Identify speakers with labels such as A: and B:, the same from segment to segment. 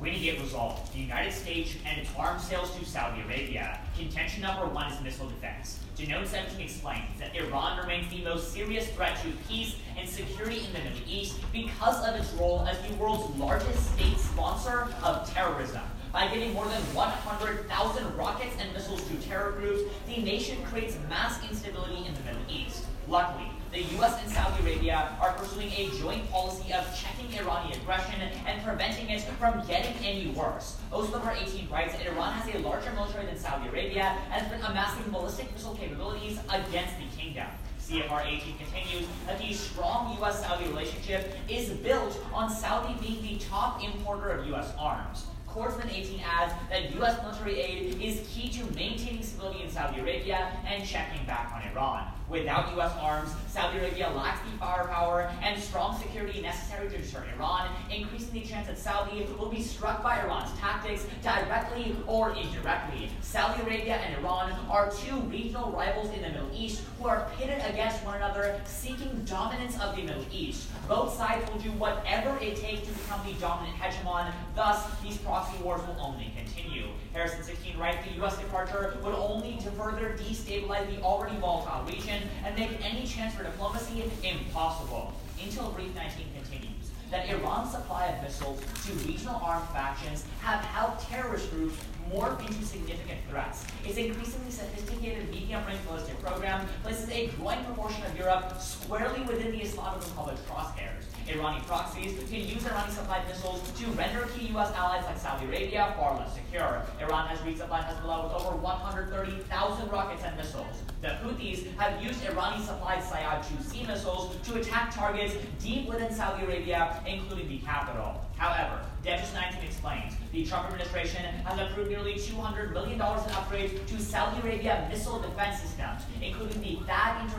A: Winning it resolved. The United States and its arms sales to Saudi Arabia. Contention number 1 is missile defense. Denote 17 explains that Iran remains the most serious threat to peace and security in the Middle East because of its role as the world's largest state sponsor of terrorism. By giving more than 100,000 rockets and missiles to terror groups, the nation creates mass instability in the Middle East. Luckily, the U.S. and Saudi Arabia are pursuing a joint policy of checking Iranian aggression and preventing it from getting any worse. Oslover 18 writes that Iran has a larger military than Saudi Arabia and has been amassing ballistic missile capabilities against the kingdom. CFR 18 continues that the strong U.S.-Saudi relationship is built on Saudi being the top importer of U.S. arms. Cordsman 18 adds that U.S. military aid is key to maintaining stability in Saudi Arabia and checking back on Iran. Without U.S. arms, Saudi Arabia lacks the firepower and strong security necessary to deter Iran, increasing the chance that Saudi will be struck by Iran's tactics directly or indirectly. Saudi Arabia and Iran are two regional rivals in the Middle East who are pitted against one another, seeking dominance of the Middle East. Both sides will do whatever it takes to become the dominant hegemon, thus these proxy wars will only continue. Harrison 16 writes the U.S. departure would only to further destabilize the already volatile region and make any chance for diplomacy impossible. Intel Brief 19 continues that Iran's supply of missiles to regional armed factions have helped terrorist groups morph into significant threats. Its increasingly sophisticated medium-range ballistic program places a growing proportion of Europe squarely within the Islamic Republic's crosshairs. Iranian proxies can use Iranian-supplied missiles to render key U.S. allies like Saudi Arabia far less secure. Iran has resupplied Hezbollah with over 130,000 rockets and missiles. The Houthis have used Iranian-supplied Sayyad 2C missiles to attack targets deep within Saudi Arabia, including the capital. However, Dentist 19 explains the Trump administration has approved nearly $200 million in upgrades to Saudi Arabia missile defense systems, including the THAAD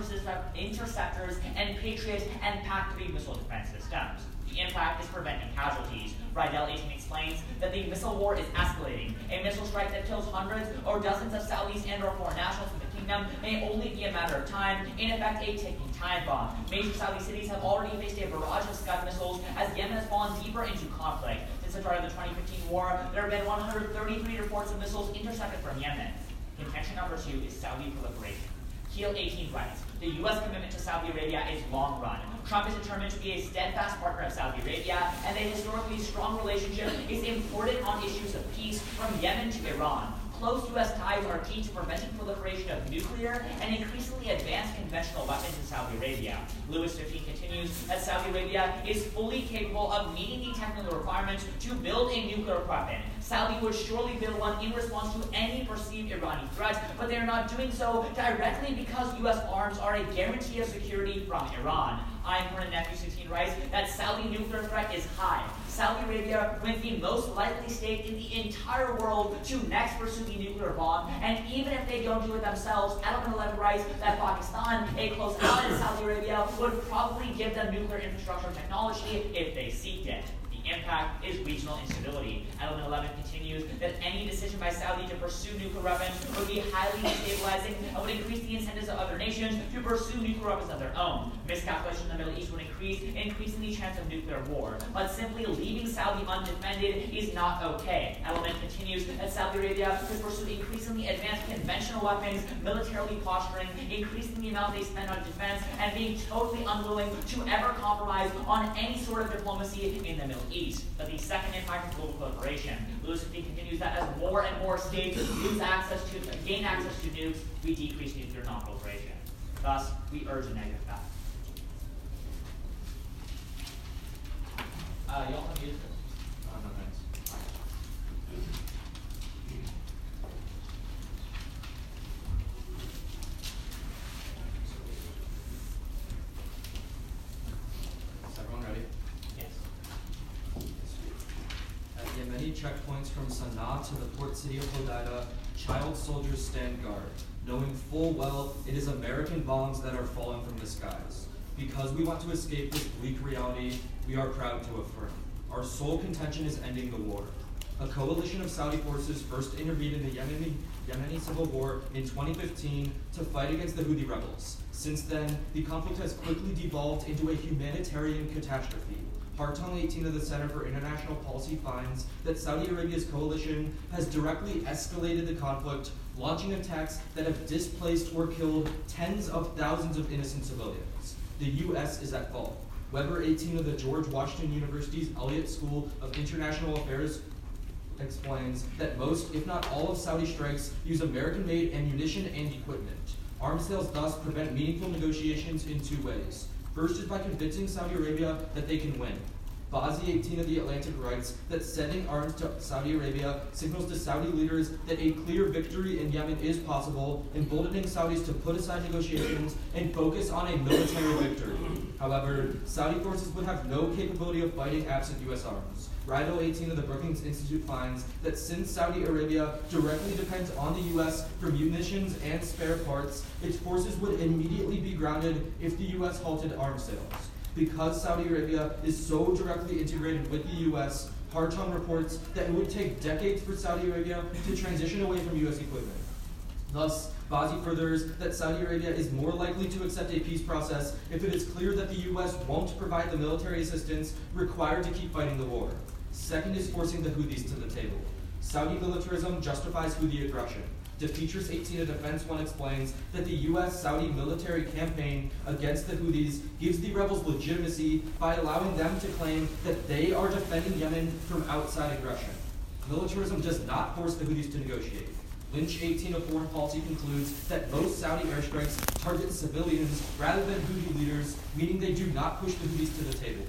A: interceptors and Patriot and PAC-3 missile defense systems. The impact is preventing casualties. Rydell 18 explains that the missile war is escalating. A missile strike that kills hundreds or dozens of Saudis and or foreign nationals in the kingdom may only be a matter of time, in effect a ticking time bomb. Major Saudi cities have already faced a barrage of Scud missiles as Yemen has fallen deeper into conflict. Since the start of the 2015 war, there have been 133 reports of missiles intercepted from Yemen. Contention number 2 is Saudi proliferation. Keel 18 writes, the U.S. commitment to Saudi Arabia is long run. Trump is determined to be a steadfast partner of Saudi Arabia, and a historically strong relationship is important on issues of peace from Yemen to Iran. Close U.S. ties are key to preventing proliferation of nuclear and increasingly advanced conventional weapons in Saudi Arabia. Lewis 15 continues that Saudi Arabia is fully capable of meeting the technical requirements to build a nuclear weapon. Saudi would surely build one in response to any perceived Iranian threat, but they are not doing so directly because U.S. arms are a guarantee of security from Iran. Einhorn and Nephew 16 writes that Saudi nuclear threat is high. Saudi Arabia remains the most likely state in the entire world to next pursue the nuclear bomb, and even if they don't do it themselves, Element 11 writes that Pakistan, a close ally to Saudi Arabia, would probably give them nuclear infrastructure technology if they seeked it. The impact is regional instability. Element 11 continues that any decision by Saudi to pursue nuclear weapons would be highly destabilizing and would increase the incentives of other nations to pursue nuclear weapons of their own. Miscalculation in the Middle East would increasing the chance of nuclear war. But simply leaving Saudi undefended is not okay. Element continues that Saudi Arabia could pursue increasingly advanced conventional weapons, militarily posturing, increasing the amount they spend on defense, and being totally unwilling to ever compromise on any sort of diplomacy in the Middle East. But the second impact is global proliferation. Lewis 15 continues that as more and more states gain access to nukes, we decrease nuclear non-proliferation. Thus, we urge a negative fact. Y'all have used this? No, thanks.
B: Is everyone ready?
A: Yes.
B: At Yemeni checkpoints from Sana'a to the port city of Hodeida, child soldiers stand guard, knowing full well it is American bombs that are falling from the skies. Because we want to escape this bleak reality, we are proud to affirm our sole contention is ending the war. A coalition of Saudi forces first intervened in the Yemeni civil war in 2015 to fight against the Houthi rebels. Since then, the conflict has quickly devolved into a humanitarian catastrophe. Part 18 of the Center for International Policy finds that Saudi Arabia's coalition has directly escalated the conflict, launching attacks that have displaced or killed tens of thousands of innocent civilians. The U.S. is at fault. Weber 18 of the George Washington University's Elliott School of International Affairs explains that most, if not all, of Saudi strikes use American-made ammunition and equipment. Arms sales thus prevent meaningful negotiations in two ways. First is by convincing Saudi Arabia that they can win. Bazi 18 of the Atlantic writes that sending arms to Saudi Arabia signals to Saudi leaders that a clear victory in Yemen is possible, emboldening Saudis to put aside negotiations and focus on a military victory. However, Saudi forces would have no capability of fighting absent U.S. arms. Rido 18 of the Brookings Institute finds that since Saudi Arabia directly depends on the U.S. for munitions and spare parts, its forces would immediately be grounded if the U.S. halted arms sales. Because Saudi Arabia is so directly integrated with the U.S., Hartung reports that it would take decades for Saudi Arabia to transition away from U.S. equipment. Thus, Bazi furthers that Saudi Arabia is more likely to accept a peace process if it is clear that the U.S. won't provide the military assistance required to keep fighting the war. Second is forcing the Houthis to the table. Saudi militarism justifies Houthi aggression. DePetris 18 of Defense One explains that the U.S.-Saudi military campaign against the Houthis gives the rebels legitimacy by allowing them to claim that they are defending Yemen from outside aggression. Militarism does not force the Houthis to negotiate. Lynch 18 of Foreign Policy concludes that most Saudi airstrikes target civilians rather than Houthi leaders, meaning they do not push the Houthis to the table.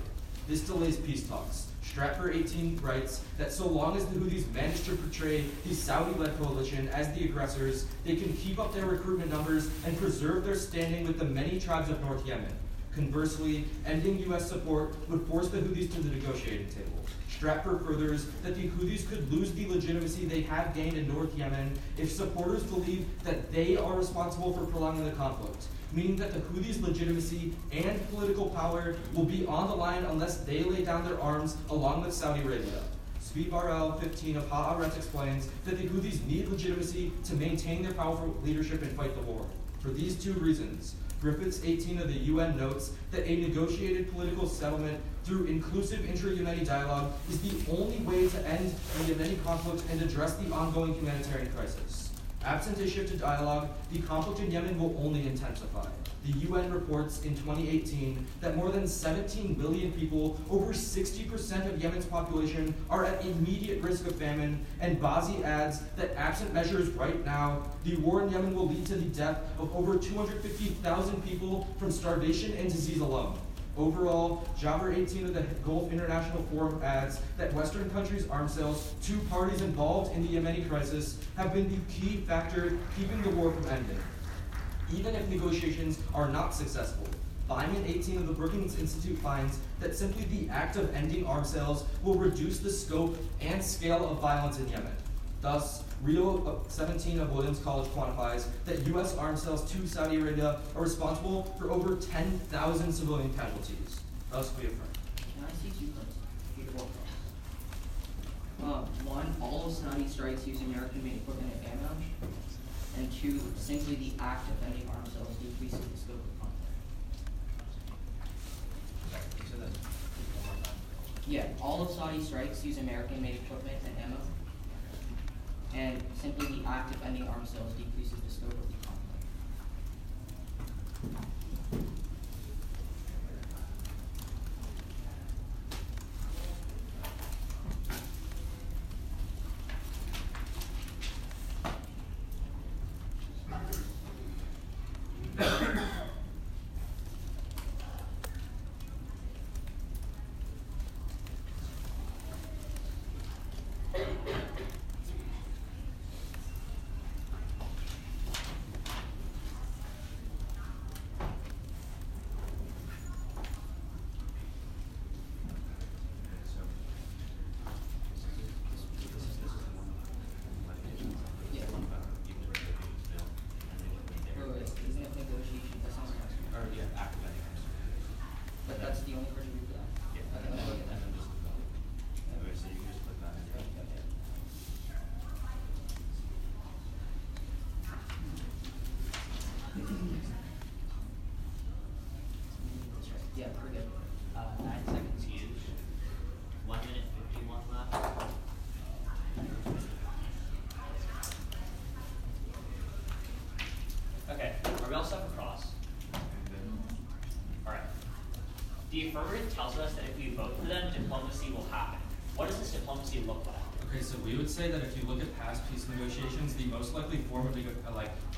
B: This delays peace talks. Stratford 18 writes that so long as the Houthis manage to portray the Saudi-led coalition as the aggressors, they can keep up their recruitment numbers and preserve their standing with the many tribes of North Yemen. Conversely, ending U.S. support would force the Houthis to the negotiating table. Stratford furthers that the Houthis could lose the legitimacy they have gained in North Yemen if supporters believe that they are responsible for prolonging the conflict, meaning that the Houthis' legitimacy and political power will be on the line unless they lay down their arms along with Saudi Arabia. Svi Barel 15 of Haaretz explains that the Houthis need legitimacy to maintain their powerful leadership and fight the war. For these two reasons, Griffiths 18 of the UN notes that a negotiated political settlement through inclusive intra-Yemeni dialogue is the only way to end the Yemeni conflict and address the ongoing humanitarian crisis. Absent a shift to dialogue, the conflict in Yemen will only intensify. The UN reports in 2018 that more than 17 million people, over 60% of Yemen's population, are at immediate risk of famine, and Bazi adds that absent measures right now, the war in Yemen will lead to the death of over 250,000 people from starvation and disease alone. Overall, Jabber 18 of the Gulf International Forum adds that Western countries' arms sales to parties involved in the Yemeni crisis have been the key factor keeping the war from ending. Even if negotiations are not successful, Byman 18 of the Brookings Institute finds that simply the act of ending arms sales will reduce the scope and scale of violence in Yemen. Thus, Rio 17 of Williams College quantifies that U.S. arms sales to Saudi Arabia are responsible for over 10,000 civilian casualties. Thus, we affirm.
C: Can I see two points? One, all of Saudi strikes use American-made equipment and ammo. And two, simply the act of ending arms sales decreases the scope of conflict.
D: So that's one more time.
C: Yeah, all of Saudi strikes use American-made equipment and ammo. And simply the act of ending arms sales decreases the scope of the conflict.
A: we all set for cross? All right. The affirmative tells us that if we vote for them, diplomacy will happen. What does this diplomacy look like?
B: Okay, so we would say that if you look at past peace negotiations, the most likely form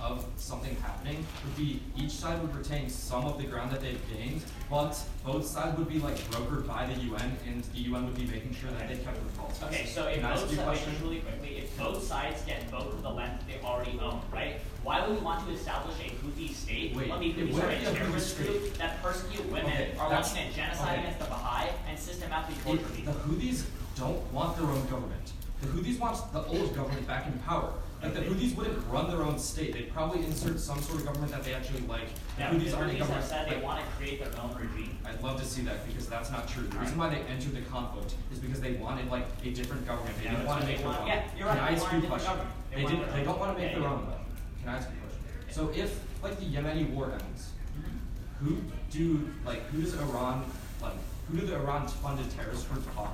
B: of something happening would be each side would retain some of the ground that they've gained, but both sides would be brokered by the UN, and the UN would be making sure that they kept the politics.
A: Okay, so if really quickly, if both sides get both of the land that they already own, right? Why would we want to establish a Houthi state?
B: Wait,
A: Let me Houthis are a terrorist group that persecute women, are launching a genocide against the Baha'i, and systematically torture people.
B: The Houthis don't want their own government. The Houthis want the old government back in power. The Houthis wouldn't run their own state. They'd probably insert some sort of government that they actually like. The Houthis aren't a government.
A: Have said they want to create their own regime.
B: I'd love to see that because that's not true. The reason why they entered the conflict is because they wanted a different government. They didn't want to make their own.
A: Yeah, you're right.
B: Can I ask you a question? They don't want to make
A: their
B: their own. Can I ask you a question? So if the Yemeni war ends, who does Iran who do the Iran funded terrorist groups harm?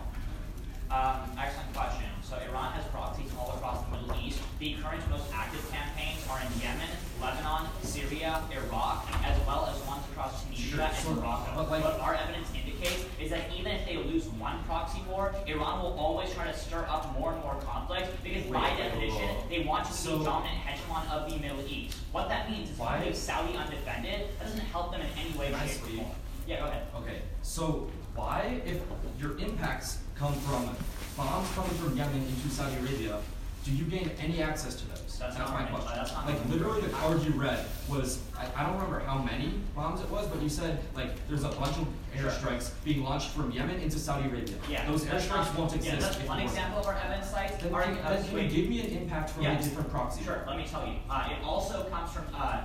A: Excellent question. So Iran has proxies all across the Middle East. The current most active campaigns are in Yemen, Lebanon, Syria, Iraq, as well as ones across Tunisia and Morocco. What our evidence indicates is that even if they lose one proxy war, Iran will always try to stir up more and more conflict because by definition, they want to be the dominant hegemon of the Middle East. What that means is if you leave Saudi undefended, that doesn't help them in any way, shape, or form. Yeah, go ahead.
B: Okay, so why, if your impacts come from bombs coming from Yemen into Saudi Arabia, do you gain any access to those? That's my question. Literally the card you read was, I don't remember how many bombs it was, but you said, there's a bunch of airstrikes being launched from Yemen into Saudi Arabia.
A: Yeah,
B: those airstrikes won't exist.
A: Yeah, that's one example of our evidence sites.
B: Then give me an impact from a different proxy.
A: Sure, let me tell you. It also comes from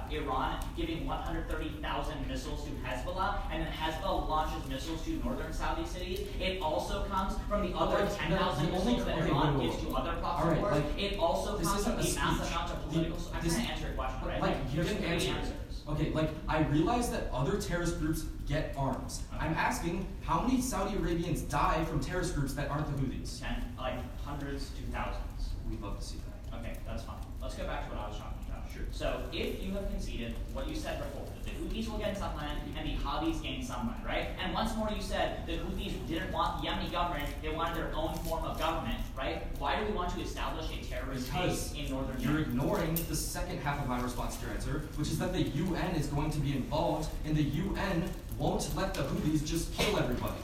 A: Iran giving 130,000 missiles to Hezbollah, and then Hezbollah launches missiles to northern Saudi cities. It also comes from the other 10,000 missiles that Iran gives to other proxy wars. It also comes from the massive amount of political. I'm trying to answer your question, right?
B: You didn't answer it. Okay, I realize that other terrorist groups get arms. Okay. I'm asking, how many Saudi Arabians die from terrorist groups that aren't the Houthis?
A: Hundreds to thousands.
B: We'd love to see that.
A: Okay, that's fine. Let's go back to what I was talking about.
B: Sure.
A: So if you have conceded what you said before, that the Houthis will get some land and the Houthis gain some land, right? And once more you said the Houthis didn't want the Yemeni government, they wanted their own form of government, right? Why do we want to establish a terrorist state in northern Yemen?
B: You're ignoring the second half of my response to your answer, which is that the UN is going to be involved, and the UN won't let the Houthis just kill everybody.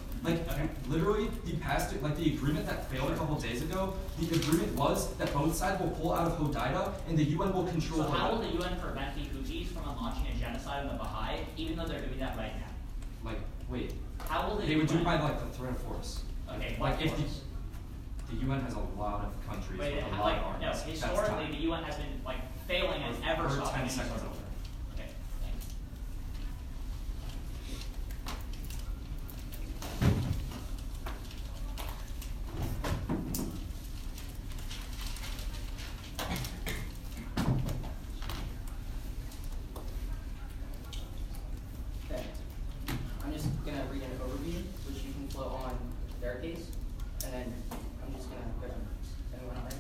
B: Literally, the agreement that failed a couple days ago, the agreement was that both sides will pull out of Hodeidah, and the UN will control
A: Hodeidah. So how will the UN prevent the Houthis from launching a genocide on the Baha'i, even though they're doing that right now?
B: Wait.
A: How will
B: they would do it by, the threat of force.
A: Okay,
B: if the UN has a lot of countries with a lot of armies.
A: No, historically, the UN has been, failing and ever stopping any sort of. Okay, thanks.
C: Okay. I'm just going to read an overview, which you can flow on their case, and then I'm just going to go down. Anyone all right?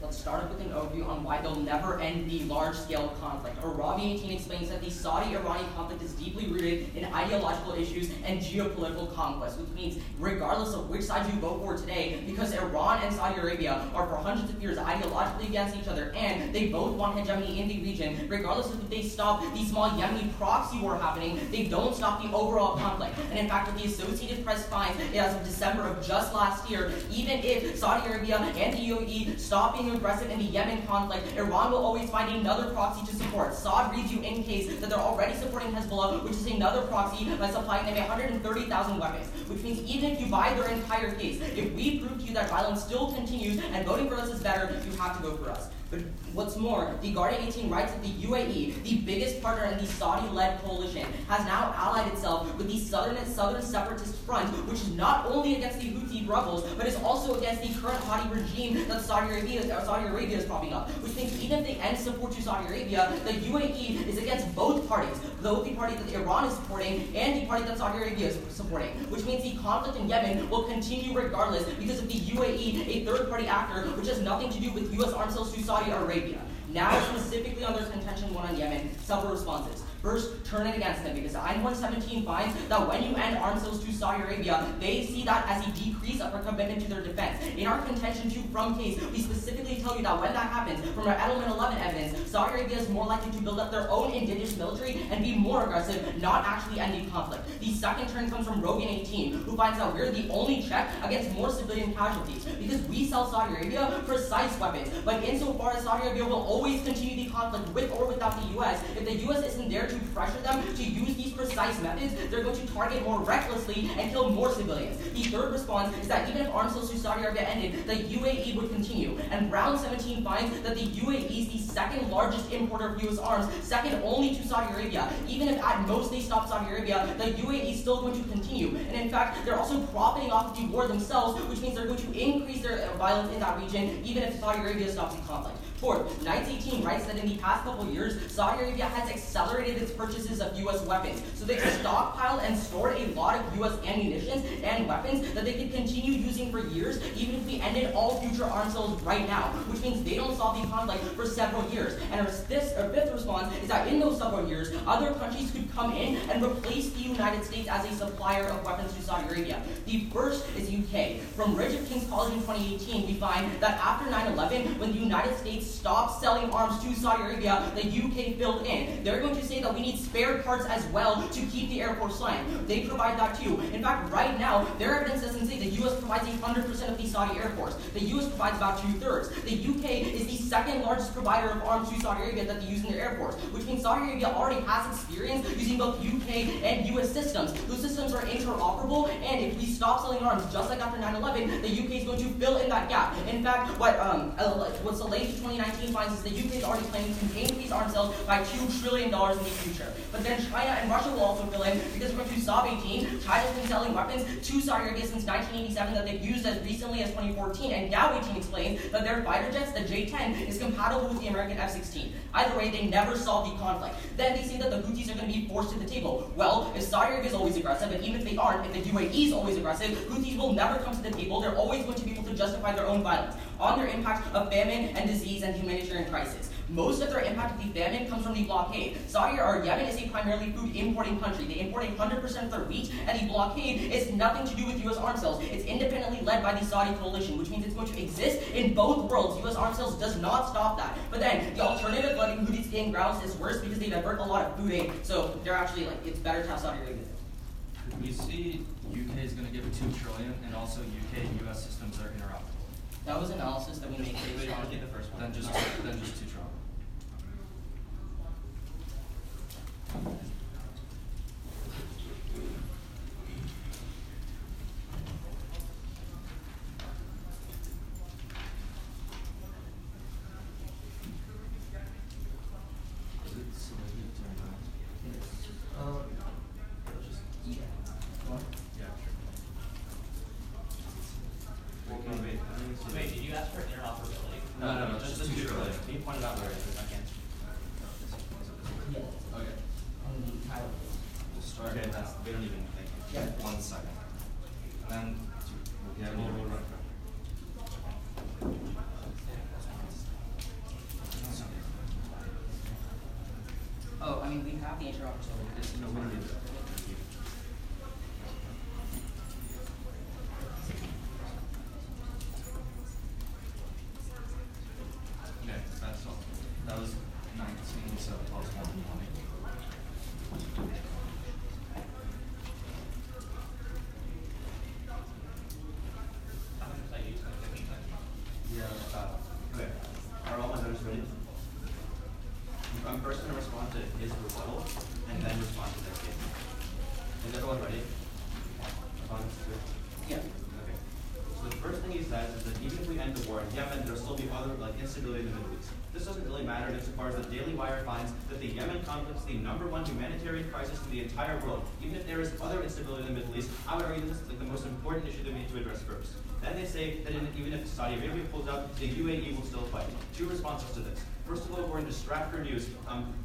C: Let's start up with an overview on why they'll never end the large-scale conflict. Arabi 18 explains that the Saudi-Iranian conflict is deeply rooted in ideological issues and geopolitical conquest, which means regardless of which side you vote for today, because Iran and Saudi Arabia are for hundreds of years ideologically against each other, and they both want hegemony in the region, regardless of if they stop the small Yemeni proxy war happening, they don't stop the overall conflict. And in fact, what the Associated Press finds as of December of just last year, even if Saudi Arabia and the UAE stop being aggressive in the Yemen conflict, Iran will always find another proxy to support. Saud reads you in case that they're already supporting Hezbollah, which is another proxy by supplying them 130,000 weapons, which means even if you buy their entire case, if we prove to you that violence still continues and voting for us is better, you have to vote for us. But what's more, the Guardian 18 writes that the UAE, the biggest partner in the Saudi-led coalition, has now allied itself with the Southern Separatist Front, which is not only against the Houthi rebels, but is also against the current Houthi regime that Saudi Arabia is propping up. Which means even if they end support to Saudi Arabia, the UAE is against both parties, both the party that Iran is supporting and the party that Saudi Arabia is supporting. Which means the conflict in Yemen will continue regardless because of the UAE, a third-party actor, which has nothing to do with U.S. arms sales to Saudi Arabia. Now, specifically on their contention one on Yemen, several responses. First, turn it against them, because IN 117 finds that when you end arms sales to Saudi Arabia, they see that as a decrease of our commitment to their defense. In our contention 2 from case, we specifically tell you that when that happens, from our Edelman 11 evidence, Saudi Arabia is more likely to build up their own indigenous military and be more aggressive, not actually ending conflict. The second turn comes from Rogan 18, who finds that we're the only check against more civilian casualties, because we sell Saudi Arabia precise weapons. But insofar as Saudi Arabia will always continue the conflict with or without the US, if the US isn't there to pressure them to use these precise methods, they're going to target more recklessly and kill more civilians. The third response is that even if arms sales to Saudi Arabia ended, the UAE would continue. And Round 17 finds that the UAE is the second largest importer of US arms, second only to Saudi Arabia. Even if at most they stop Saudi Arabia, the UAE is still going to continue. And in fact, they're also profiting off of the war themselves, which means they're going to increase their violence in that region, even if Saudi Arabia stops the conflict. Fourth, Knights 18 writes that in the past couple of years, Saudi Arabia has accelerated its purchases of US weapons. So they've stockpiled and stored a lot of US ammunition and weapons that they could continue using for years, even if we ended all future arms sales right now, which means they don't solve the conflict for several years. And our fifth response is that in those several years, other countries could come in and replace the United States as a supplier of weapons to Saudi Arabia. The first is UK. From Ridge of King's College in 2018, we find that after 9/11, when the United States stopped selling arms to Saudi Arabia, the UK filled in. They're going to say that we need spare parts as well to keep the Air Force flying. They provide that too. In fact, right now, their evidence doesn't say the US provides 100% of the Saudi Air Force. The US provides about 2/3. The UK is the second largest provider of arms to Saudi Arabia that they use in their Air Force, which means Saudi Arabia already has experience using both UK and US systems. Those systems are interoperable, and if we stop selling arms just like after 9/11, the UK is going to fill in that gap. In fact, what Saleh 2019 finds is the UK is already planning to increase arms sales by $2 trillion in the future. But then China and Russia will also fill in, because according to Saab 18, China's been selling weapons to Saudi Arabia since 1987 that they've used as recently as 2014, and Gao 18 explains that their fighter jets, the J-10, is compatible with the American F-16. Either way, they never solve the conflict. Then they say that the Houthis are going to be forced to the table. Well, if Saudi Arabia is always aggressive, and even if they aren't, if the UAE is always aggressive, Houthis will never come to the table. They're always going to be able to justify their own violence on their impact of famine and disease and humanitarian crisis. Most of their impact of the famine comes from the blockade. Yemen is a primarily food importing country. They import 100% of their wheat, and the blockade is nothing to do with U.S. arms sales. It's independently led by the Saudi coalition, which means it's going to exist in both worlds. U.S. arms sales does not stop that. But then, the alternative, letting Houthis gain grounds, is worse because they divert a lot of food aid. So they're actually, it's better to have Saudi Arabia.
B: We see UK is going to give it $2 trillion, and also UK and US systems are interoperable.
C: That was analysis that we made based on
D: the first one.
B: Then just $2 trillion.
A: Wait, did you ask for interoperability?
B: No, just $2 trillion.
D: Can you point it out where it is? I can't.
C: Yeah.
B: Okay.
C: On the title.
B: Just start.
D: Okay, that's, we don't even think.
C: Yeah.
B: 1 second. And then, yeah, we'll run.
C: Oh, I mean, we have the interoperability.
B: No, we don't need that. Okay, that's all. That was 19, so plus 1 20.
A: How much was I used? Like 15 seconds?
B: Yeah,
D: Okay. Are all my notes ready? I'm first going to respond to his rebuttal and then respond to their statement. Is everyone ready?
C: Yeah.
D: Okay. So the first thing he says is that even if we end the war in Yemen, there'll still be other instability in the Middle East. This doesn't really matter insofar as the Daily Wire finds that the Yemen conflict is the #1 humanitarian crisis in the entire world. Even if there is other instability in the Middle East, I would argue this is the most important issue that we need to address first. Then they say that even if Saudi Arabia pulls out, the UAE will still fight. Two responses to this. First of all, according to Stratford News,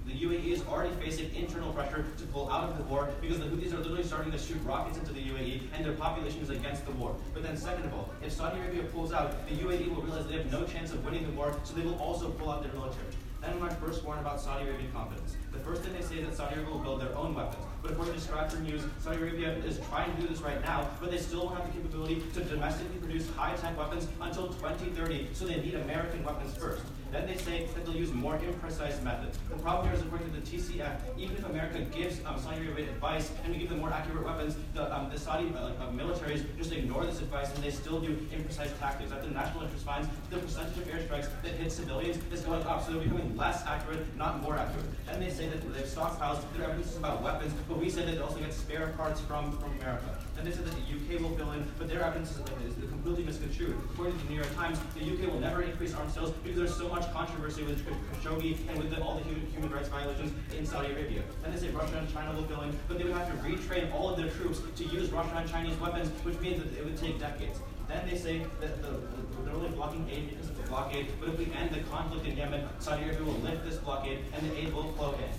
D: the UAE is already facing internal pressure to pull out of the war because the Houthis are literally starting to shoot rockets into the UAE and their population is against the war. But then second of all, if Saudi Arabia pulls out, the UAE will realize they have no chance of winning the war, so they will also pull out their military. Then when I first warn about Saudi Arabian confidence, the first thing they say is that Saudi Arabia will build their own weapons. But according to Scratcher News, Saudi Arabia is trying to do this right now, but they still won't have the capability to domestically produce high-tech weapons until 2030, so they need American weapons first. Then they say that they'll use more imprecise methods. The problem here is, according to the TCF, even if America gives Saudi Arabia advice and we give them more accurate weapons, the Saudi militaries just ignore this advice and they still do imprecise tactics. At the national interest finds, the percentage of airstrikes that hit civilians is going up, so they're becoming less accurate, not more accurate. Then they say that they have stockpiles, their evidence is about weapons, but we say that they also get spare parts from America. Then they said that the UK will fill in, but their evidence is completely misconstrued. According to the New York Times, the UK will never increase arms sales because there's so much controversy with Khashoggi and with all the human rights violations in Saudi Arabia. Then they say Russia and China will fill in, but they would have to retrain all of their troops to use Russian and Chinese weapons, which means that it would take decades. Then they say that they're only blocking aid because of the blockade, but if we end the conflict in Yemen, Saudi Arabia will lift this blockade and the aid will flow in.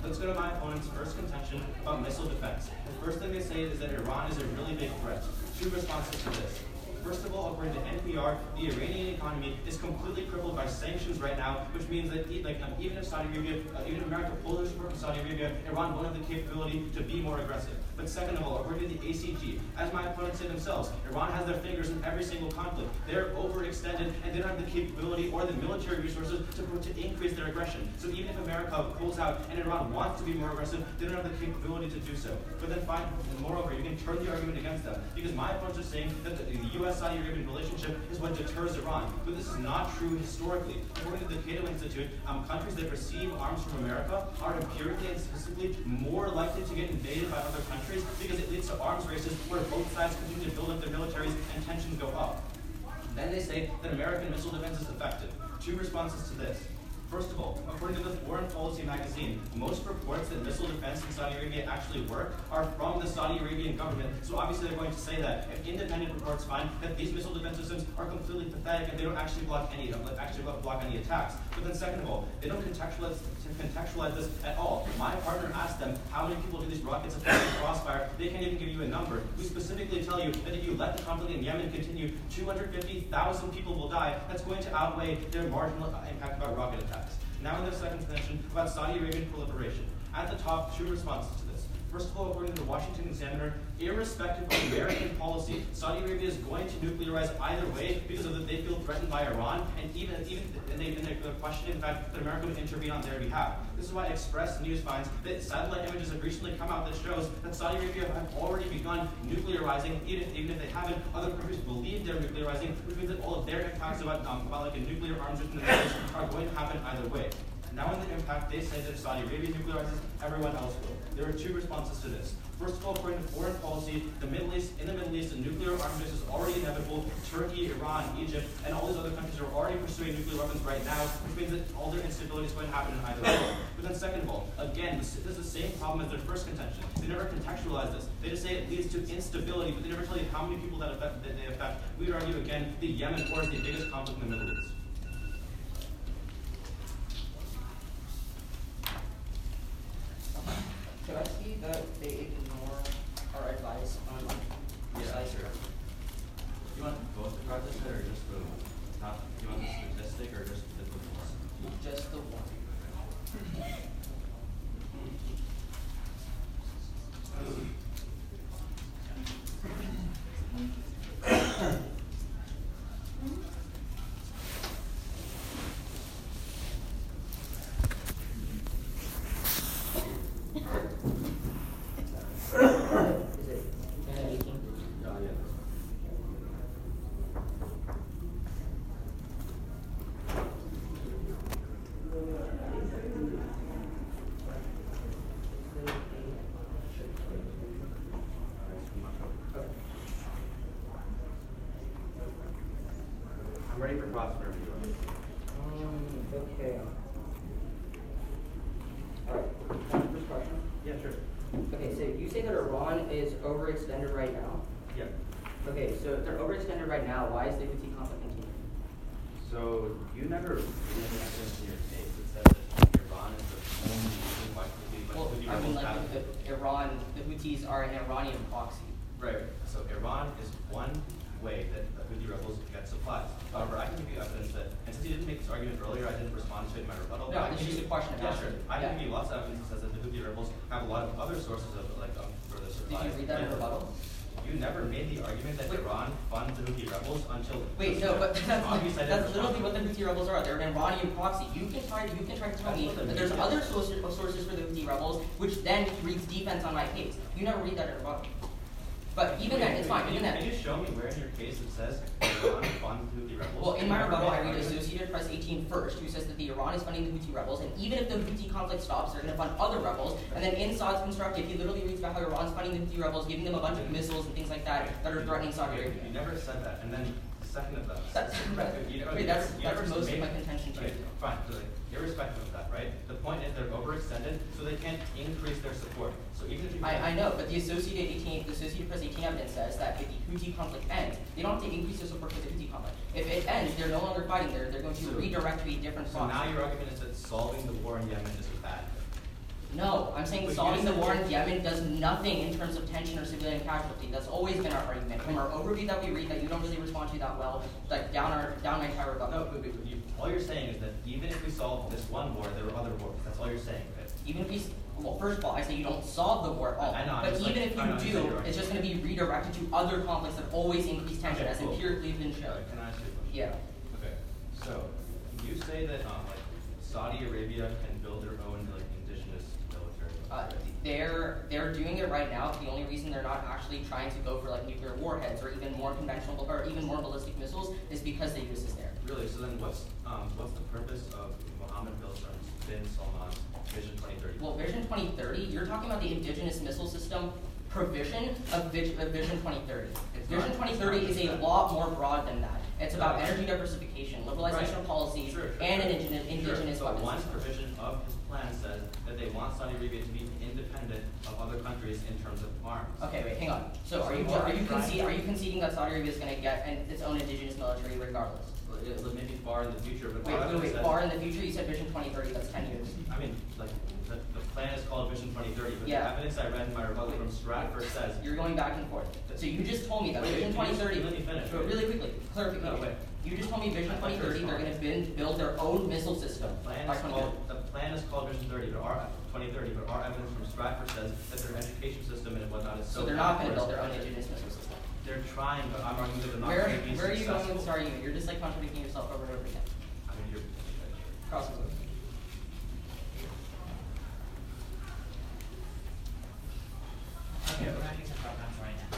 D: Let's go to my opponent's first contention about missile defense. The first thing they say is that Iran is a really big threat. Two responses to this. First of all, according to NPR, the Iranian economy is completely crippled by sanctions right now, which means that even if Saudi Arabia, even if America pulls their support from Saudi Arabia, Iran won't have the capability to be more aggressive. But second of all, according to the ACG, as my opponents say themselves, Iran has their fingers in every single conflict. They're overextended and they don't have the capability or the military resources to increase their aggression. So even if America pulls out and Iran wants to be more aggressive, they don't have the capability to do so. But then moreover, you can turn the argument against them, because my opponents are saying that the U.S.-Saudi Arabian relationship is what deters Iran. But this is not true historically. According to the Cato Institute, countries that receive arms from America are empirically and statistically more likely to get invaded by other countries because it leads to arms races where both sides continue to build up their militaries and tensions go up. Then they say that American missile defense is effective. Two responses to this. First of all, according to the Foreign Policy magazine, most reports that missile defense in Saudi Arabia actually work are from the Saudi Arabian government. So obviously they're going to say that. If independent reports find that these missile defense systems are completely pathetic and they don't actually block any attacks. But then second of all, they don't contextualize this at all. My partner asked them, how many people do these rockets affect in crossfire? They can't even give you a number. We specifically tell you that if you let the conflict in Yemen continue, 250,000 people will die. That's going to outweigh their marginal impact about rocket attacks. Now in the second contention about Saudi Arabian proliferation. At the top, two responses to this. First of all, according to the Washington Examiner, irrespective of American policy, Saudi Arabia is going to nuclearize either way because of that they feel threatened by Iran, and they're questioning the fact that America would intervene on their behalf. This is why Express News finds that satellite images have recently come out that shows that Saudi Arabia have already begun nuclearizing, even if they haven't. Other countries believe they're nuclearizing, which means that all of their impacts about like a nuclear arms in the Middle East are going to happen either way. Now in the impact, they say that if Saudi Arabia nuclearizes, everyone else will. There are two responses to this. First of all, according to foreign policy, in the Middle East, the nuclear arms race is already inevitable. Turkey, Iran, Egypt, and all these other countries are already pursuing nuclear weapons right now, which means that all their instability is going to happen in either way. But then second of all, again, this is the same problem as their first contention. They never contextualize this. They just say it leads to instability, but they never tell you how many people that they affect. We would argue, again, the Yemen war is the biggest conflict in the Middle East.
C: Could I see that they ignore our advice on precise?
D: You want both the project set or just the top? You want the statistic or just the one?
C: Just the one.
D: I'm ready for cross whenever you are.
C: Okay. Alright, first question.
D: Yeah, sure.
C: Okay, so you say that Iran is overextended right now.
D: Yeah.
C: Okay, so if they're overextended right now, why is the Houthi conflict continuing?
D: So you never really have evidence in your case that says that Iran is the only reason why
C: the Houthis are an Iranian proxy.
D: Right. So Iran is one way that the Houthi rebels get supplies. However, I can give you evidence that, and since you didn't make this argument earlier. I didn't respond to it in my rebuttal.
C: No, this is just a question
D: Yeah,
C: about
D: sure.
C: it.
D: I
C: Yeah.
D: can give you lots of evidence that says that the Houthi rebels have a lot of other sources of for the supply.
C: Did you read that in rebuttal?
D: You never made the argument that Iran funds the Houthi rebels until.
C: Wait, no, but
D: Obviously, I didn't
C: that's
D: respond
C: literally
D: to
C: what
D: it.
C: the Houthi rebels are. They're an Iranian proxy. You can try to tell me that there's other sources for the Houthi rebels, which then reads defense on my case. You never read that in rebuttal. But even then, it's fine. Even then.
D: Can you show me where in your case it says Iran funds the Houthi rebels?
C: Well, in my rebuttal, I read Associated Press 18 first, who says that the Iran is funding the Houthi rebels, and even if the Houthi conflict stops, they're going to fund other rebels. And then in Saad's constructive, he literally reads about how Iran's funding the Houthi rebels, giving them a bunch of missiles and things like that that are threatening Saudi Arabia.
D: You never said that. And then the second of that.
C: That's most of my contention too.
D: Okay, fine. So like, irrespective of that, right? The point is they're overextended, so they can't increase their support. So even if you
C: I know, but the Associated Press 18 evidence says that if the Houthi conflict ends, they don't have to increase their support for the Houthi conflict. If it ends, they're no longer fighting there. They're going to redirect to a different
D: So
C: front.
D: now your argument is that solving the war in Yemen is a bad thing.
C: No, I'm saying
D: But
C: solving the
D: you
C: war
D: said-
C: in Yemen does nothing in terms of tension or civilian casualty. That's always been our argument. From our overview that we read that you don't really respond to that well, like down my entire rebuttal.
D: No, but all you're saying is that even if we solve this one war, there are other wars. That's all you're saying, right?
C: Even if we, well, first of all, I say you don't solve the war at all.
D: I know, I'm
C: But
D: just
C: even
D: like-
C: if
D: I know, I'm
C: you
D: saying
C: do,
D: you're right.
C: it's just going to be redirected to other conflicts that always increase tension,
D: Okay,
C: as
D: cool.
C: empirically been shown.
D: Can I ask you a question?
C: Yeah.
D: Okay. So you say that like Saudi Arabia can build their own like indigenous military.
C: They're doing it right now. The only reason they're not actually trying to go for like nuclear warheads or even more conventional or even more ballistic missiles is because the U.S. is there.
D: Really? So then what's the purpose of Mohammed bin Salman's Vision 2030?
C: Well, Vision 2030, you're talking about the indigenous missile system provision of Vision 2030. Vision 2030 is a lot more broad than that. It's about energy diversification, liberalization of policies, and an indigenous
D: So
C: weapons
D: one
C: system.
D: provision of his plan says that they want Saudi Arabia to be independent of other countries in terms of arms.
C: Okay, wait, hang on. So are you conceding that Saudi Arabia is going to get its own indigenous military regardless?
D: It maybe far in the future, but
C: Wait, far in the future? You said Vision 2030, that's 10 years.
D: I mean, like, the plan is called Vision 2030, but
C: Yeah.
D: the evidence I read in my rebuttal from Stratford says.
C: You're going back and forth. So you just told me that
D: Wait,
C: Vision 2030.
D: let me finish.
C: Really quickly, clarification.
D: No, wait.
C: You just told me Vision
D: I thought you were
C: 2030, they're
D: smart.
C: going to build their own missile system by 2030.
D: The plan is called Vision 2030, but our evidence from Stratford says that their education system and whatnot is
C: So they're not going to build their own indigenous missile system.
D: They're trying, but I'm arguing that they're not
C: Where
D: going to be
C: are you
D: successful.
C: going with this argument? You're just like contradicting yourself over and over again.
D: I mean, you're.
C: Crossing over.
A: Okay, we're having some problems right now.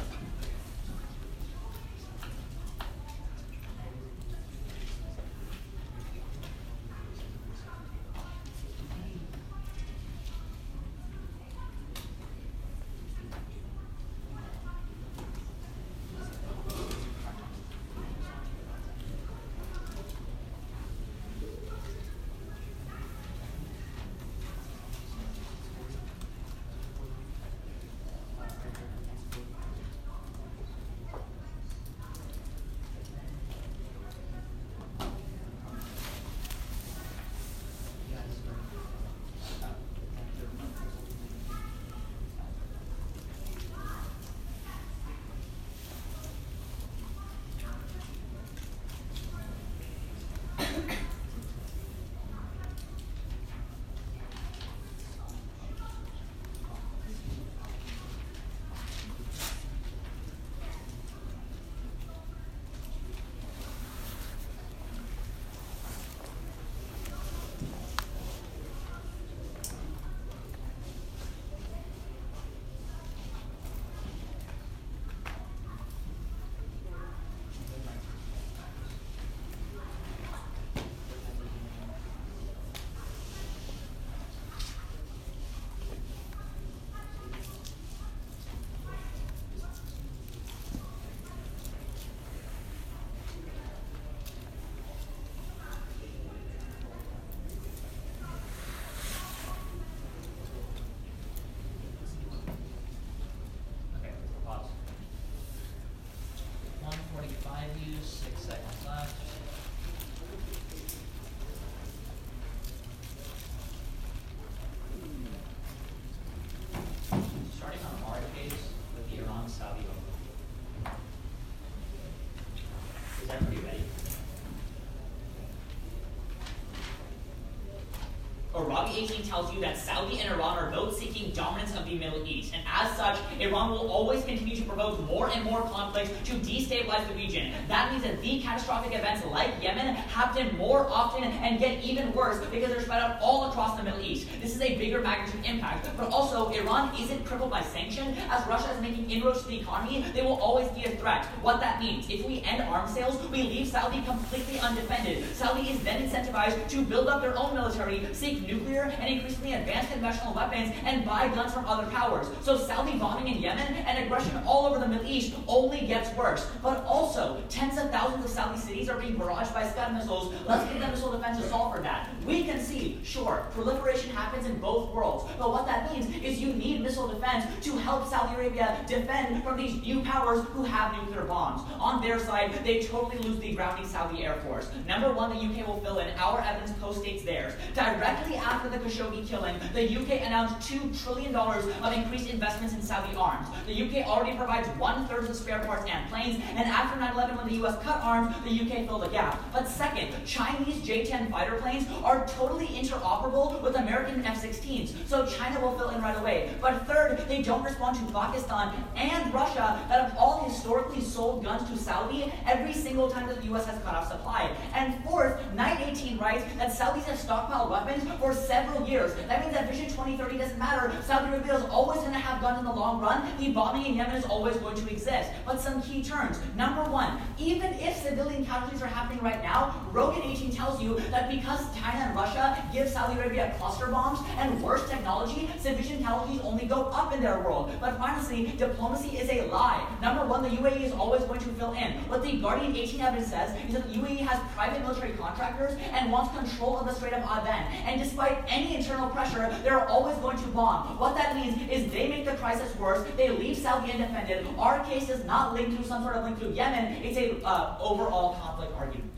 A: Arabi 18 tells you that Saudi and Iran are both seeking dominance of the Middle East, and as such, Iran will always continue to provoke more and more conflicts to destabilize the region. That means that the catastrophic events like Yemen happen more often and get even worse because they're spread out all across the Middle East. This is a bigger magnitude impact, but also Iran isn't crippled by sanction. As Russia is making inroads to the economy, they will always be a threat. What that means, if we end arms sales, we leave Saudi completely undefended. Saudi is then incentivized to build up their own military, seek nuclear and increasingly advanced conventional weapons, and buy guns from other powers. So Saudi bombing in Yemen and aggression all over the Middle East only gets worse. But also, tens of thousands of Saudi cities are being barraged by Scud missiles. Let's give them missile defense to solve for that. We can see, sure, proliferation happens in both worlds, but what that means is you need missile defense to help Saudi Arabia defend from these new powers who have nuclear bombs. On their side, they totally lose the grounding Saudi Air Force. Number one, the UK will fill in. Our evidence post-states theirs. Directly after the Khashoggi killing, the UK announced $2 trillion of increased investments in Saudi arms. The UK already provides 1/3 of the spare parts and planes, and after 9/11, when the US cut arms, the UK filled the gap. But second, Chinese J-10 fighter planes are totally interoperable with American F-16s, so China will fill in right away. But third, they don't respond to Pakistan and Russia that have all historically sold guns to Saudi every single time that the US has cut off supply. And fourth, 918 writes that Saudis have stockpiled weapons for several years. That means that Vision 2030 doesn't matter. Saudi Arabia is always going to have guns in the long run. The bombing in Yemen is always going to exist. But some key terms. Number one, even if civilian casualties are happening right now, Rogan 18 tells you that because China and Russia give Saudi Arabia cluster bombs and worse technology, civilian casualties only go up in their world. But finally, diplomacy is a lie. Number one, the UAE is always going to fill in. What the Guardian 18 evidence says is that the UAE has private military contractors and wants control of the Strait of Aden. And despite any internal pressure, they're always going to bomb. What that means is they make the crisis worse. They leave Saudi independent. Our case is not linked to some sort of link to Yemen. It's a overall conflict argument.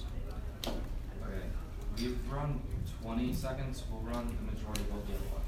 B: Okay, we've run 20 seconds. We'll run the majority of the other one.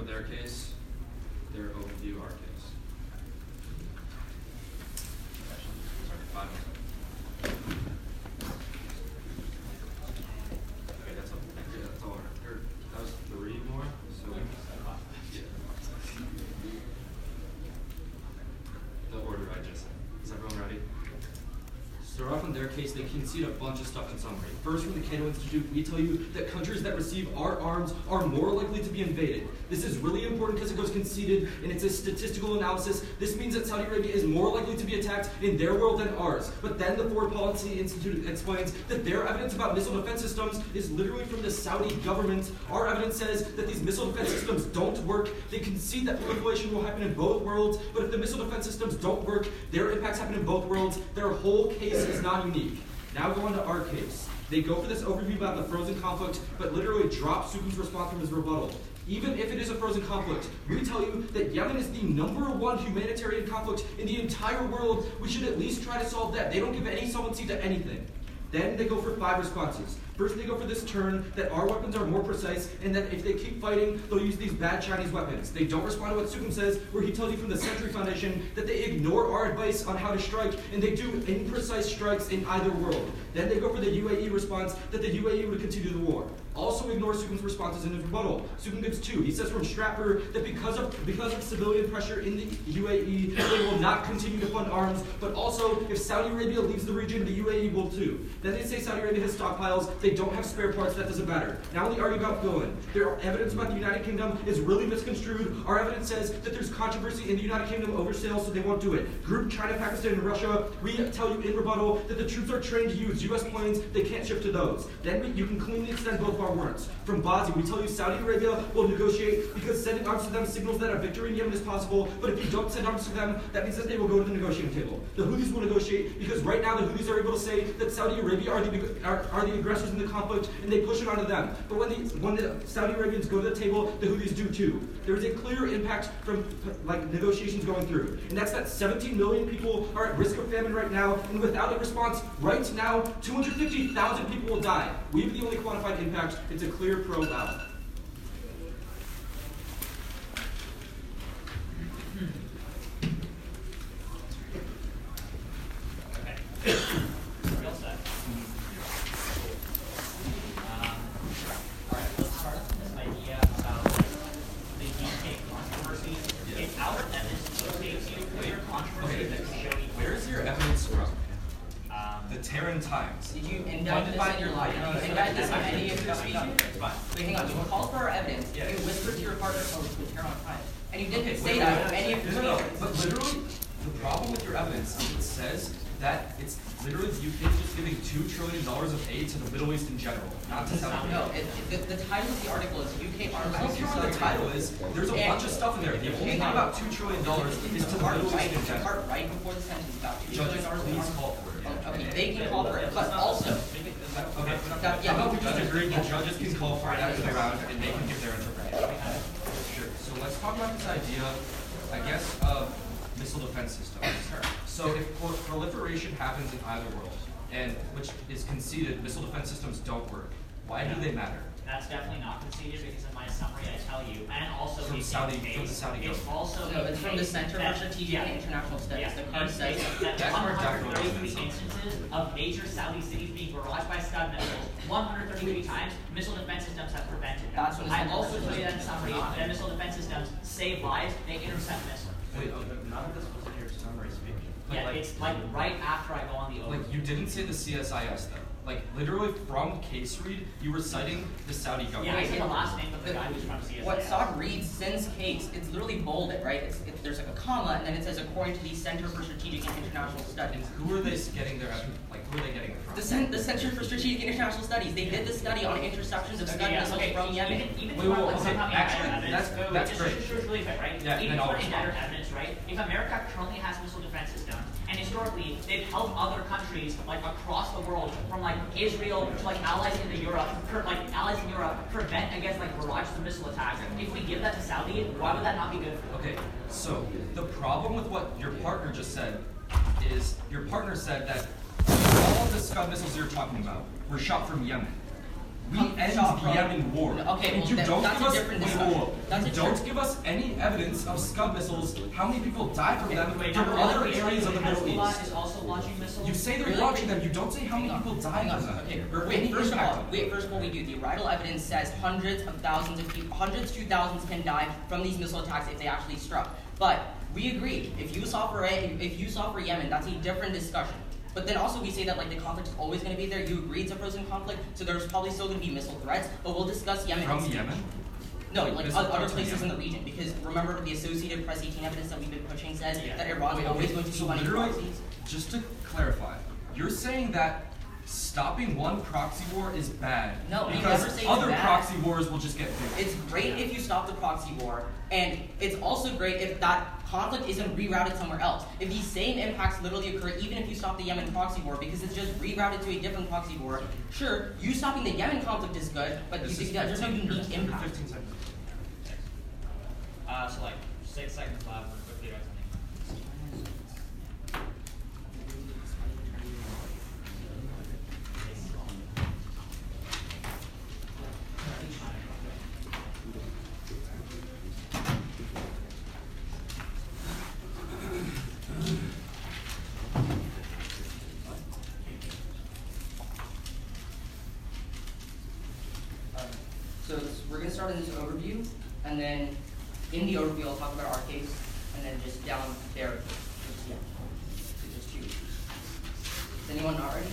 B: Their case, their overview, our case. Sorry, 5 minutes. Okay, that's all. Yeah, that's all. That was 3 more. So yeah. The order I just said. Is everyone ready? Start off in their case, they concede a bunch of stuff in summary. First, from the Cato Institute, we tell you that countries that receive our arms are more likely to be invaded. This is really important because it goes conceded, and it's a statistical analysis. This means that Saudi Arabia is more likely to be attacked in their world than ours. But then the Foreign Policy Institute explains that their evidence about missile defense systems is literally from the Saudi government. Our evidence says that these missile defense systems don't work. They concede that proliferation will happen in both worlds, but if the missile defense systems don't work, their impacts happen in both worlds. Their whole case is not unique. Now go on to our case. They go for this overview about the frozen conflict, but literally drop Sukum's response from his rebuttal. Even if it is a frozen conflict, we tell you that Yemen is the #1 humanitarian conflict in the entire world. We should at least try to solve that. They don't give any solvency to anything. Then they go for 5 responses. First, they go for this turn that our weapons are more precise and that if they keep fighting, they'll use these bad Chinese weapons. They don't respond to what Sukum says, where he tells you from the Century Foundation that they ignore our advice on how to strike and they do imprecise strikes in either world. Then they go for the UAE response that the UAE would continue the war. Also ignore Sukum's responses in his rebuttal. Sukum gives 2. He says from Stratford that because of civilian pressure in the UAE, they will not continue to fund arms, but also if Saudi Arabia leaves the region, the UAE will too. Then they say Saudi Arabia has stockpiles, they don't have spare parts, that doesn't matter. Now they argue about fill-in. Their evidence about the United Kingdom is really misconstrued. Our evidence says that there's controversy in the United Kingdom over sales, so they won't do it. Group China, Pakistan, and Russia, we tell you in rebuttal that the troops are trained to use US planes, they can't ship to those. Then you can cleanly extend both of our warrants. From Bazi, we tell you Saudi Arabia will negotiate because sending arms to them signals that a victory in Yemen is possible, but if you don't send arms to them, that means that they will go to the negotiating table. The Houthis will negotiate because right now the Houthis are able to say that Saudi Arabia are the aggressors in the conflict and they push it onto them. But when the Saudi Arabians go to the table, the Houthis do too. There is a clear impact from negotiations going through. And that's that 17 million people are at risk of famine right now, and without a response, right now, 250,000 people will die. We have the only quantified impact. It's a clear pro-ballot.
A: Real set. Alright, let's start with this idea about the UK controversy. It's our evidence to show you clear controversy that can show you.
B: Where's your evidence from? The Terran Times.
C: Did you indict this in your life? Did you indict this in any of your speeches? Wait, hang on. You called for our evidence. You whispered to your partner, oh, it's the Terran Times. And you didn't say that in any of your speeches.
B: But literally, the problem with your evidence is it says that it's literally the UK is just giving $2 trillion of aid to the Middle East in general, not to South America.
C: No, the title of the article is UK arms.
B: I don't care what the title is. There's a bunch of stuff in there. The only thing about $2 trillion is to the Middle East in general.
C: Right before the sentence about $2
B: Judges,
C: trillion.
B: please call for it.
C: Okay, they can call for it, but also.
B: Okay, how about we just agree the judges can call for it after the round and they can give their interpretation? Sure. So let's talk about this idea, I guess, of missile defense systems. So if proliferation happens in either world, and which is conceded, missile defense systems don't work, why do they matter?
A: That's definitely not conceded because in my summary I tell you, and also
B: From
A: the
B: Saudi
A: case,
B: government.
A: it's also
C: No, it's from the Center for Strategic and International Studies.
A: Yeah,
C: The card says
A: that
B: That's where Dr.
A: 133 instances of major Saudi cities being barraged by Scud missiles, 133 times, missile defense systems have prevented them.
C: That's what
A: I also tell you that in summary, that missile defense systems save lives, they intercept missiles.
D: Wait, none of this was in your summary speech.
A: Yeah, it's like right after I go on the overview.
B: Like, you didn't say the CSIS though. Like, literally from case read, you were citing the Saudi government.
A: Yeah, I say the last name of the guy who's from CSIS.
C: what Saad reads since case, it's literally bolded, right? There's like a comma, and then it says according to the Center for Strategic and International Studies.
B: Who are they getting their who are they getting it from?
C: The Center for Strategic and International Studies. They did the study on interceptions of Scud missiles from Yemen.
A: Even
B: Wait,
A: like
B: okay,
A: somehow
B: actually,
A: evidence,
B: that's great.
A: Just really quick, right?
B: Yeah,
A: Even
B: then I'll
A: for
B: respond.
A: indirect evidence, right? If America currently has missile defense systems, and historically they've helped other countries like across the world, from like Israel to like allies in Europe, prevent against like barrages of missile attacks. If we give that to Saudi, why would that not be good for them?
B: Okay, so the problem with what your partner just said is your partner said that all of the Scud missiles you're talking about were shot from Yemen. We end the Yemen war.
C: Okay,
B: and you
C: well,
B: don't
C: that's
B: give
C: a
B: us
C: different discussion. That's
B: you
C: a
B: don't
C: different-
B: give us any evidence of Scud missiles. How many people died from them
A: Wait,
B: from
A: number
B: other
A: one,
B: areas of the Middle
A: Hezbollah
B: East?
A: is also launching missiles.
B: You say they're
C: Really?
B: launching them. You don't say how many people died from them.
C: Okay,
B: Or any
C: first of
B: impact
C: all,
B: on them.
C: first of all, we do. The arrival evidence says hundreds to thousands can die from these missile attacks if they actually struck. But we agree. If you saw for Yemen, that's a different discussion. But then also we say that like the conflict is always going to be there. You agree it's a frozen conflict, so there's probably still going to be missile threats. But we'll discuss Yemen.
B: From Yemen?
C: No, like
B: Missile
C: other
B: threats from
C: places in
B: Yemen.
C: the region. Because remember the Associated Press 18 evidence that we've been pushing says
A: Yeah.
C: that Iran's always going to be
B: So
C: funding
B: literally,
C: proxies.
B: just to clarify, you're saying that Stopping one proxy war is bad.
C: No, we
B: because
C: never say it's
B: other
C: bad.
B: proxy wars will just get bigger.
C: It's great if you stop the proxy war, and it's also great if that conflict isn't rerouted somewhere else. If these same impacts literally occur even if you stop the Yemen proxy war because it's just rerouted to a different proxy war, sure, you stopping the Yemen conflict is good, but there's no unique impact.
B: 15 seconds.
A: So like 6 seconds left. Quickly write something.
C: We're going to start in this overview, and then in the overview I'll talk about our case, and then just down there, just two. Is anyone not ready?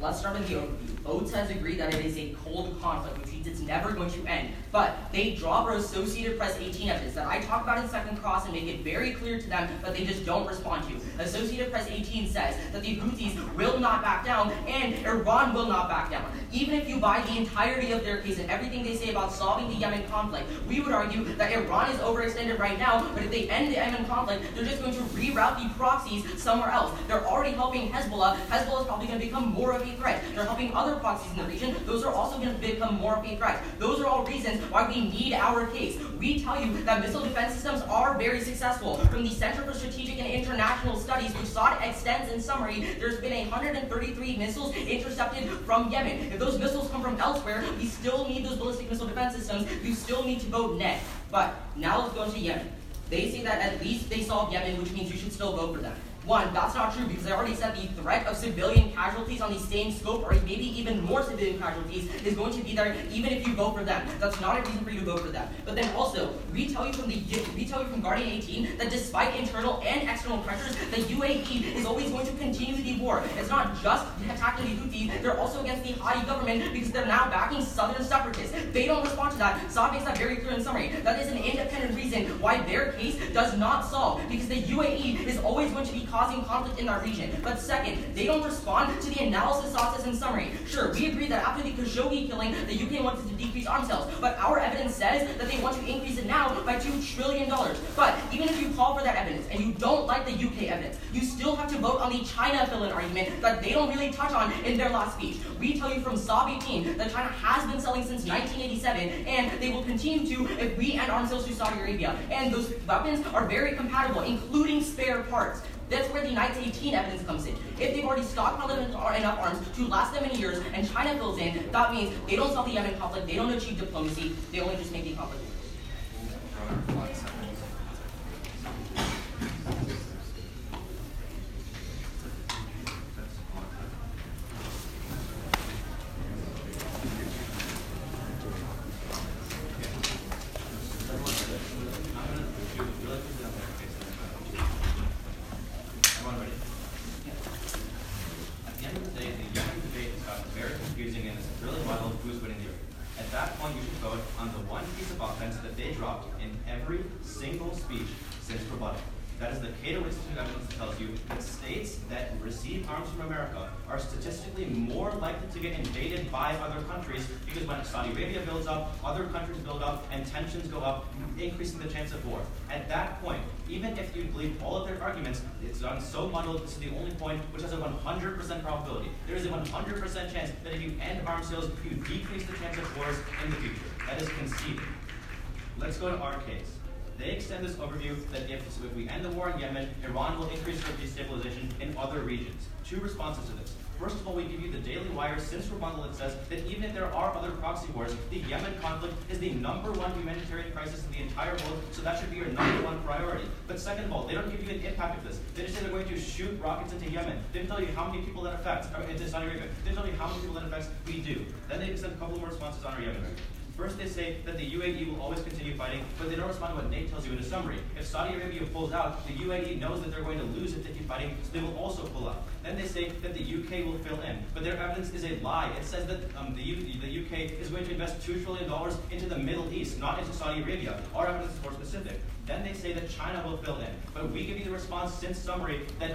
C: Let's start in the overview. Oates has agreed that it is a cold conflict, which means it's never going to end. But they drop our Associated Press 18 evidence that I talk about in Second Cross and make it very clear to them, but they just don't respond to. Associated Press 18 says that the Houthis will not back down and Iran will not back down. Even if you buy the entirety of their case and everything they say about solving the Yemen conflict, we would argue that Iran is overextended right now, but if they end the Yemen conflict, they're just going to reroute the proxies somewhere else. They're already helping Hezbollah. Hezbollah is probably going to become more of a threat. They're helping other proxies in the region. Those are also going to become more of a threat. Those are all reasons why we need our case. We tell you that missile defense systems are very successful. From the Center for Strategic and International Studies, which sought extends in summary, there's been 133 missiles intercepted from Yemen. If those missiles come from elsewhere, we still need those ballistic missile defense systems. You still need to vote net. But now let's go to Yemen. They say that at least they solved Yemen, which means you should still vote for them. One, that's not true because I already said the threat of civilian casualties on the same scope, or maybe even more civilian casualties, is going to be there even if you vote for them. That's not a reason for you to vote for them. But then also, we tell you from Guardian 18 that despite internal and external pressures, the UAE is always going to continue the war. It's not just attacking the Houthis, they're also against the Hadi government because they're now backing southern separatists. They don't respond to that. Saad makes that very clear in summary. That is an independent reason why their case does not solve, because the UAE is always going to be causing conflict in that region. But second, they don't respond to the analysis process in summary. Sure, we agree that after the Khashoggi killing, the UK wanted to decrease arms sales, but our evidence says that they want to increase it now by $2 trillion. But even if you call for that evidence and you don't like the UK evidence, you still have to vote on the China fill-in argument that they don't really touch on in their last speech. We tell you from Saab 18 that China has been selling since 1987, and they will continue to if we end arms sales to Saudi Arabia. And those weapons are very compatible, including spare parts. That's where the 1918 evidence comes in. If they've already stockpiled enough arms to last them many years, and China fills in, that means they don't solve the Yemen conflict, they don't achieve diplomacy, they only just make the conflict worse.
D: Are statistically more likely to get invaded by other countries because when Saudi Arabia builds up, other countries build up, and tensions go up, increasing the chance of war. At that point, even if you believe all of their arguments, it's done so muddled, this is the only point which has a 100% probability. There is a 100% chance that if you end arms sales, you decrease the chance of wars in the future. That is conceded. Let's go to our case. They extend this overview that if we end the war in Yemen, Iran will increase their destabilization in other regions. Two responses to this. First of all, we give you the Daily Wire since rebuttal that says that even if there are other proxy wars, the Yemen conflict is the #1 humanitarian crisis in the entire world, so that should be your #1 priority. But second of all, they don't give you an impact of this. They just say they're going to shoot rockets into Yemen. They didn't tell you how many people that affects, or into Saudi Arabia. They didn't tell you how many people that affects. We do. Then they send a couple more responses on our Yemen. First, they say that the UAE will always continue fighting, but they don't respond to what Nate tells you in a summary. If Saudi Arabia pulls out, the UAE knows that they're going to lose if they keep fighting, so they will also pull out. Then they say that the UK will fill in, but their evidence is a lie. It says that the UK is going to invest $2 trillion into the Middle East, not into Saudi Arabia. Our evidence is more specific. Then they say that China will fill in, but we give you the response since summary that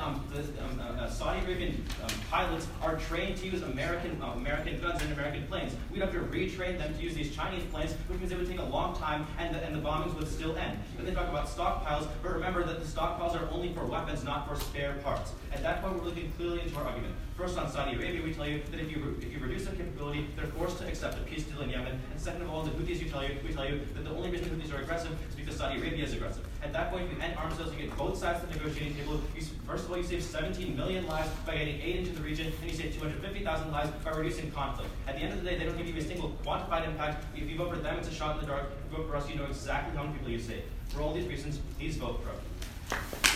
D: Saudi Arabian pilots are trained to use American guns and American planes. We'd have to retrain them to use these Chinese planes, which means it would take a long time, and the bombings would still end. Then they talk about stockpiles, but remember that the stockpiles are only for weapons, not for spare parts. At that point, we're looking clearly into our argument. First, on Saudi Arabia, we tell you that if you reduce their capability, they're forced to accept a peace deal in Yemen. And second of all, the Houthis, we tell you that the only reason the Houthis are aggressive is because Saudi Arabia is aggressive. At that point, you end arms sales, you get both sides of the negotiating table. First of all, you save 17 million lives by getting aid into the region, and you save 250,000 lives by reducing conflict. At the end of the day, they don't give you a single quantified impact. If you vote for them, it's a shot in the dark. If you vote for us, you know exactly how many people you save. For all these reasons, please vote for us.